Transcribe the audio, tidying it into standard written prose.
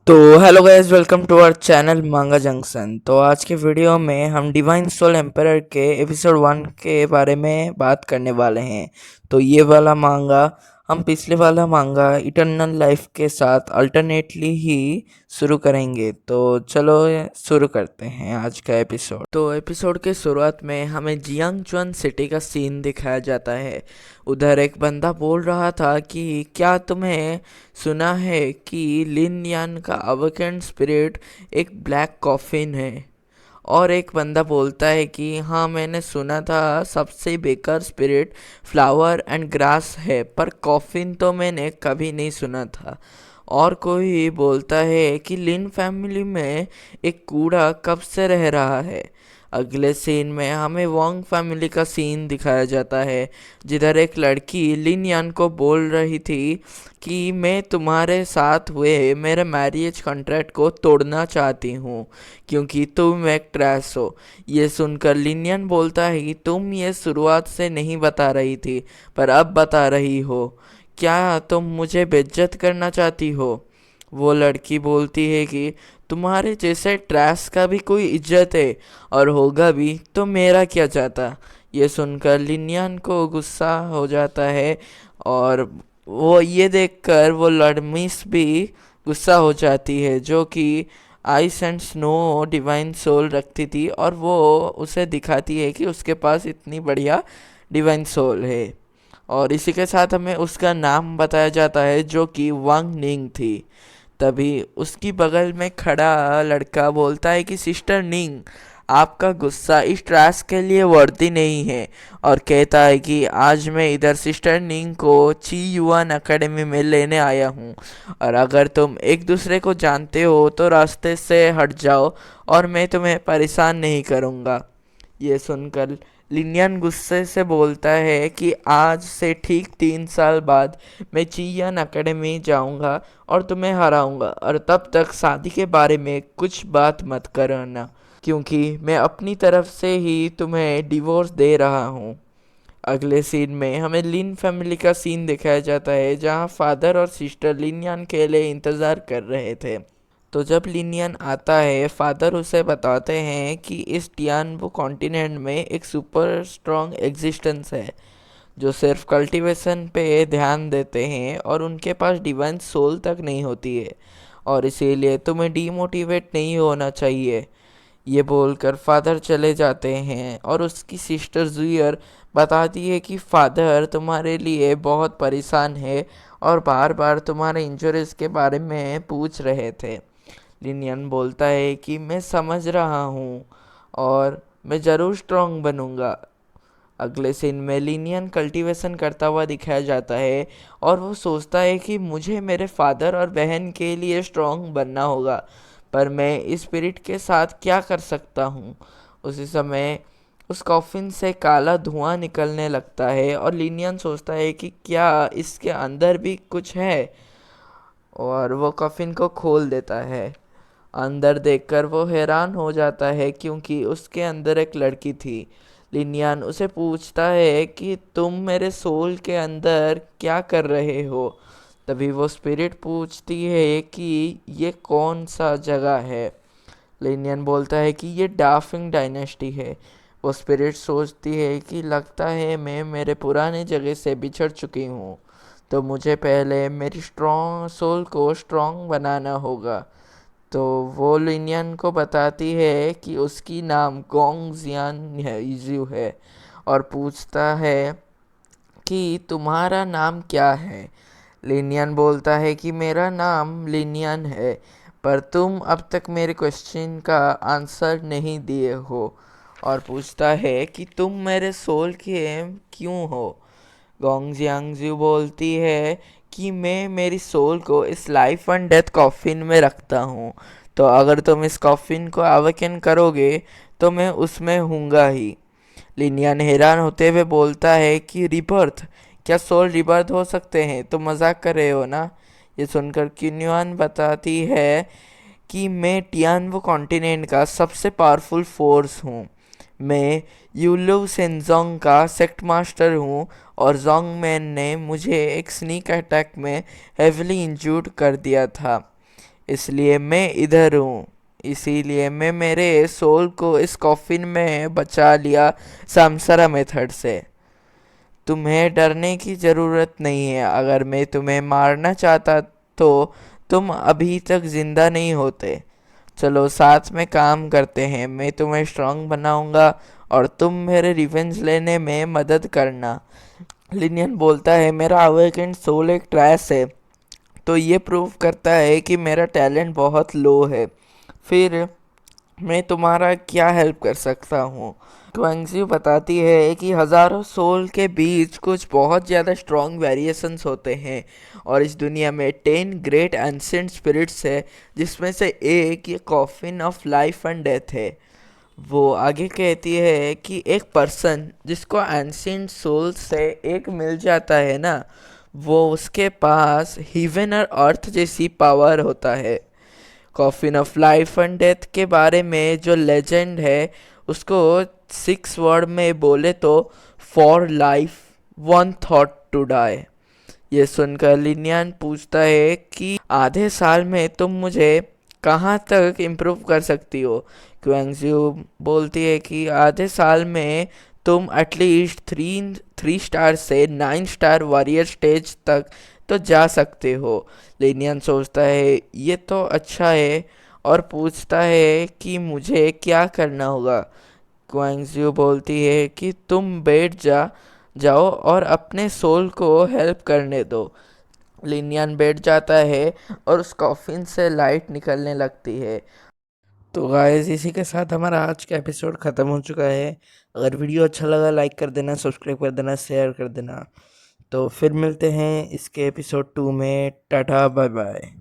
तो hello guys, welcome to our channel manga junction. तो आज के वीडियो में हम डिवाइन सोल एम्परर के एपिसोड 1 के बारे में बात करने वाले हैं। तो ये वाला मांगा हम पिछले वाला मांगा इटर्नल लाइफ के साथ अल्टरनेटली ही शुरू करेंगे। तो चलो शुरू करते हैं आज का एपिसोड। तो एपिसोड के शुरुआत में हमें जियांगचुन सिटी का सीन दिखाया जाता है। उधर एक बंदा बोल रहा था कि क्या तुम्हें सुना है कि लिन यान का अवेकेंड स्पिरिट एक ब्लैक कॉफिन है। और एक बंदा बोलता है कि हाँ, मैंने सुना था सबसे बेकार स्पिरिट फ्लावर एंड ग्रास है, पर कॉफिन तो मैंने कभी नहीं सुना था। और कोई बोलता है कि लिन फैमिली में एक कूड़ा कब से रह रहा है। अगले सीन में हमें वोंग फैमिली का सीन दिखाया जाता है, जिधर एक लड़की लिन यान को बोल रही थी कि मैं तुम्हारे साथ हुए मेरे मैरिज कॉन्ट्रैक्ट को तोड़ना चाहती हूँ क्योंकि तुम एक ट्रैश हो। ये सुनकर लिन यान बोलता है कि तुम ये शुरुआत से नहीं बता रही थी, पर अब बता रही हो। क्या तुम मुझे बेइज्जत करना चाहती हो? वो लड़की बोलती है कि तुम्हारे जैसे ट्रैश का भी कोई इज्जत है, और होगा भी तो मेरा क्या जाता। ये सुनकर लिनियन को गुस्सा हो जाता है, और वो ये देखकर वो लड़मिस भी गुस्सा हो जाती है, जो कि ice and snow divine soul रखती थी, और वो उसे दिखाती है कि उसके पास इतनी बढ़िया डिवाइन सोल है। और इसी के साथ हमें उसका नाम बताया जाता है, जो कि वांग निंग थी। तभी उसकी बगल में खड़ा लड़का बोलता है कि सिस्टर निंग, आपका गुस्सा इस ट्रैश के लिए वर्दी नहीं है। और कहता है कि आज मैं इधर सिस्टर निंग को ची युआन अकेडमी में लेने आया हूँ, और अगर तुम एक दूसरे को जानते हो तो रास्ते से हट जाओ, और मैं तुम्हें परेशान नहीं करूँगा। ये सुनकर लिनियन गुस्से से बोलता है कि आज से ठीक 3 साल बाद मैं चियन अकेडमी जाऊंगा और तुम्हें हराऊंगा, और तब तक शादी के बारे में कुछ बात मत करना, क्योंकि मैं अपनी तरफ से ही तुम्हें डिवोर्स दे रहा हूँ। अगले सीन में हमें लिन फैमिली का सीन दिखाया जाता है, जहाँ फादर और सिस्टर लिनियन के लिए इंतज़ार कर रहे थे। तो जब लिनियन आता है, फादर उसे बताते हैं कि इस टियानबू कॉन्टिनेंट में एक सुपर स्ट्रॉन्ग एग्जिस्टेंस है, जो सिर्फ कल्टीवेशन पे ध्यान देते हैं, और उनके पास डिवाइन सोल तक नहीं होती है, और इसीलिए तुम्हें डीमोटिवेट नहीं होना चाहिए। ये बोलकर फादर चले जाते हैं, और उसकी सिस्टर जुयर बताती है कि फादर तुम्हारे लिए बहुत परेशान है, और बार बार तुम्हारे इंजरीज के बारे में पूछ रहे थे। लिनियन बोलता है कि मैं समझ रहा हूँ, और मैं ज़रूर स्ट्रांग बनूंगा। अगले सीन में लिनियन कल्टीवेशन करता हुआ दिखाया जाता है, और वो सोचता है कि मुझे मेरे फादर और बहन के लिए स्ट्रांग बनना होगा, पर मैं इस स्पिरिट के साथ क्या कर सकता हूँ। उसी समय उस कॉफिन से काला धुआं निकलने लगता है, और लिनियन सोचता है कि क्या इसके अंदर भी कुछ है, और वो कॉफिन को खोल देता है। अंदर देखकर वो हैरान हो जाता है, क्योंकि उसके अंदर एक लड़की थी। लिनियन उसे पूछता है कि तुम मेरे सोल के अंदर क्या कर रहे हो। तभी वो स्पिरिट पूछती है कि ये कौन सा जगह है। लिनियन बोलता है कि ये डाफिंग डायनेस्टी है। वो स्पिरिट सोचती है कि लगता है मैं मेरे पुराने जगह से बिछड़ चुकी हूँ, तो मुझे पहले मेरी स्ट्रॉन्ग सोल को स्ट्रॉन्ग बनाना होगा। तो वो लिनियन को बताती है कि उसकी नाम गोंग जियान इजू है, और पूछता है कि तुम्हारा नाम क्या है। लिनियन बोलता है कि मेरा नाम लिनियन है, पर तुम अब तक मेरे क्वेश्चन का आंसर नहीं दिए हो। और पूछता है कि तुम मेरे सोल के क्यों हो। गोंग जियांगजू बोलती है कि मैं मेरी सोल को इस लाइफ एंड डेथ कॉफिन में रखता हूँ, तो अगर तुम इस कॉफिन को अवेकन करोगे तो मैं उसमें हूँगा ही। लिनियन हैरान होते हुए बोलता है कि रिबर्थ? क्या सोल रिबर्थ हो सकते हैं? तुम मजाक कर रहे हो ना? ये सुनकर क्यून्युआन बताती है कि मैं टियानवो कॉन्टिनेंट का सबसे पावरफुल फोर्स हूँ। मैं यूलू सेंजोंग का सेक्ट मास्टर हूँ, और जोंग मैन ने मुझे एक स्नीक अटैक में हेवली इंजूर्ड कर दिया था। इसलिए मैं इधर हूँ। इसीलिए मैं मेरे सोल को इस कॉफिन में बचा लिया सामसरा मेथड से। तुम्हें डरने की ज़रूरत नहीं है। अगर मैं तुम्हें मारना चाहता तो तुम अभी तक जिंदा नहीं होते। चलो साथ में काम करते हैं। मैं तुम्हें स्ट्रांग बनाऊंगा और तुम मेरे रिवेंज लेने में मदद करना। लिनियन बोलता है, मेरा अवेकेंड सोल एक ट्रैश है, तो ये प्रूव करता है कि मेरा टैलेंट बहुत लो है। फिर मैं तुम्हारा क्या हेल्प कर सकता हूँ? क्वेंगजी बताती है कि हजारों सोल के बीच कुछ बहुत ज़्यादा स्ट्रॉन्ग वेरिएशंस होते हैं, और इस दुनिया में 10 ग्रेट एंशिएंट स्पिरिट्स है, जिसमें से एक ये coffin of life and death है। वो आगे कहती है कि एक पर्सन जिसको एंशिएंट सोल से एक मिल जाता है ना, वो उसके पास हेवन और अर्थ जैसी पावर होता है। Coffin of life and death के बारे में जो लेजेंड है, उसको 6 वर्ड में बोले तो for life, one thought to die. ये सुनकर लिनियन पूछता है कि आधे साल में तुम मुझे कहाँ तक इम्प्रूव कर सकती हो? क्वेंगजू बोलती है कि आधे साल में तुम एटलीस्ट थ्री स्टार से 9 स्टार वॉरियर स्टेज तक तो जा सकते हो। लिनियन सोचता है ये तो अच्छा है, और पूछता है कि मुझे क्या करना होगा। क्वेंगजू बोलती है कि तुम जाओ और अपने सोल को हेल्प करने दो। लिनियन बैठ जाता है और उस कॉफिन से लाइट निकलने लगती है। तो गाइस, इसी के साथ हमारा आज का एपिसोड ख़त्म हो चुका है। अगर वीडियो अच्छा लगा, लाइक कर देना, सब्सक्राइब कर देना, शेयर कर देना। तो फिर मिलते हैं इसके एपिसोड 2 में। Tata bye bye.